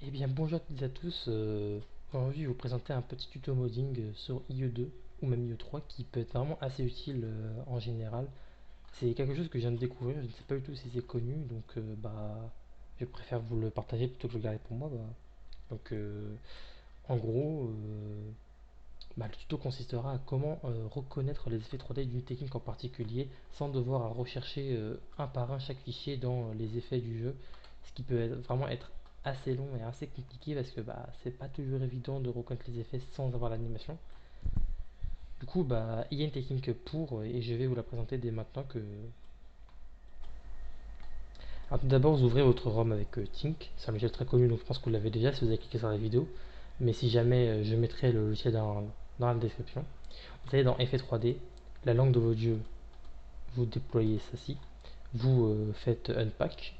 Eh bien bonjour à toutes et à tous, aujourd'hui je vais vous présenter un petit tuto modding sur IE2 ou même IE3 qui peut être vraiment assez utile en général. C'est quelque chose que je viens de découvrir, je ne sais pas du tout si c'est connu, donc je préfère vous le partager plutôt que de le garder pour moi. Donc en gros, le tuto consistera à comment reconnaître les effets 3D d'une technique en particulier sans devoir rechercher un par un chaque fichier dans les effets du jeu, ce qui peut vraiment être assez long et assez compliqué parce que c'est pas toujours évident de reconnaître les effets sans avoir l'animation. Du coup, il y a une technique pour et je vais vous la présenter dès maintenant que. Alors, tout d'abord, vous ouvrez votre ROM avec Tink, c'est un logiciel très connu donc je pense que vous l'avez déjà si vous avez cliqué sur la vidéo, mais si jamais je mettrai le logiciel dans la description. Vous allez dans Effet 3D, la langue de votre jeu, vous déployez ceci, vous faites Unpack,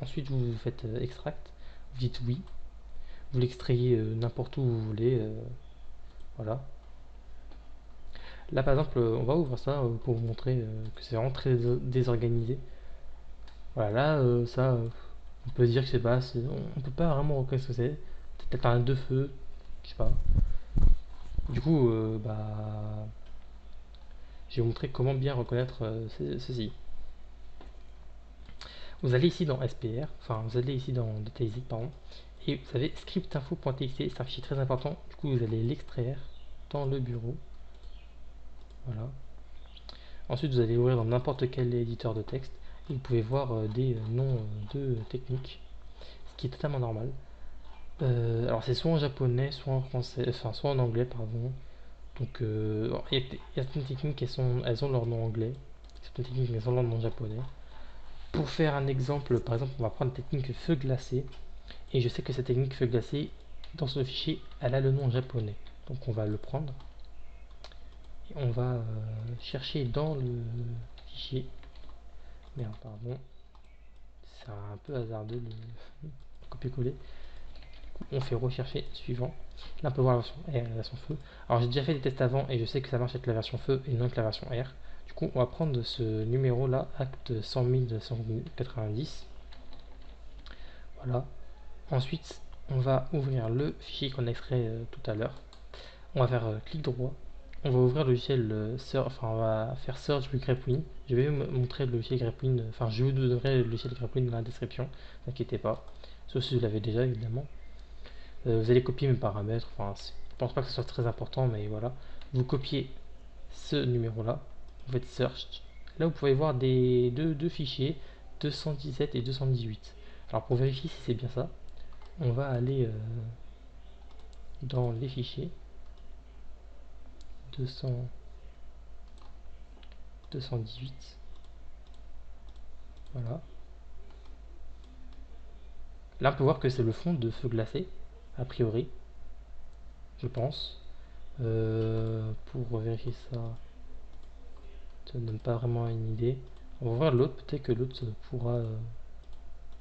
ensuite vous faites Extract, vous dites oui, vous l'extrayez n'importe où vous voulez, voilà. Là par exemple, on va ouvrir ça pour vous montrer que c'est vraiment très désorganisé. Voilà, là on peut dire que c'est pas, on peut pas vraiment reconnaître ce que c'est. C'est peut-être un deux feux, je sais pas. Du coup, je vais vous montrer comment bien reconnaître ceci. Vous allez ici dans SPR, enfin vous allez ici dans DataISIC, pardon, et vous avez scriptinfo.txt, c'est un fichier très important, du coup vous allez l'extraire dans le bureau, voilà. Ensuite vous allez ouvrir dans n'importe quel éditeur de texte, et vous pouvez voir des noms de techniques, ce qui est totalement normal. Alors c'est soit en japonais, soit en français, enfin soit en anglais, pardon. Donc il y a certaines techniques, elles ont leur nom anglais, certaines techniques, elles ont leur nom japonais. Pour faire un exemple, par exemple, on va prendre la technique feu glacé. Et je sais que cette technique feu glacé, dans ce fichier, elle a le nom japonais. Donc on va le prendre et on va chercher dans le fichier. Merde, pardon. C'est un peu hasardeux le copier-coller. On fait rechercher suivant. Là on peut voir la version R et la version feu. Alors j'ai déjà fait des tests avant et je sais que ça marche avec la version feu et non avec la version R. Du coup on va prendre ce numéro là, acte 100 290. Voilà. Ensuite on va ouvrir le fichier qu'on a extrait tout à l'heure. On va faire clic droit. On va ouvrir le logiciel enfin on va faire search with grepwin. Je vais vous montrer le logiciel grepwin, enfin je vous donnerai le logiciel grepwin dans la description, ne t'inquiétez pas. Sauf si vous l'avez déjà évidemment. Vous allez copier mes paramètres, enfin je pense pas que ce soit très important mais voilà. Vous copiez ce numéro là, vous faites search. Là vous pouvez voir deux fichiers, 217 et 218. Alors pour vérifier si c'est bien ça, on va aller dans les fichiers 200, 218. Voilà. Là, on peut voir que c'est le fond de feu glacé, a priori, je pense. Pour vérifier ça, ça ne donne pas vraiment une idée. On va voir l'autre, peut-être que l'autre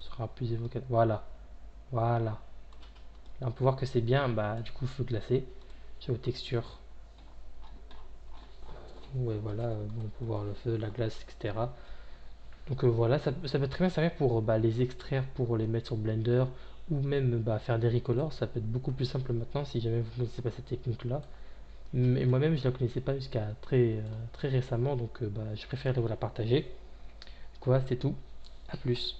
sera plus évocateur. Voilà, voilà. Là, on peut voir que c'est bien, du coup, feu glacé. Sur vos textures. Ouais, voilà, on peut voir le feu, la glace, etc. Donc voilà, ça peut très bien servir pour les extraire, pour les mettre sur Blender, ou même faire des recolors. Ça peut être beaucoup plus simple maintenant si jamais vous ne connaissez pas cette technique-là. Mais moi-même, je ne la connaissais pas jusqu'à très récemment, donc je préfère vous la partager. Quoi, c'est tout. A plus.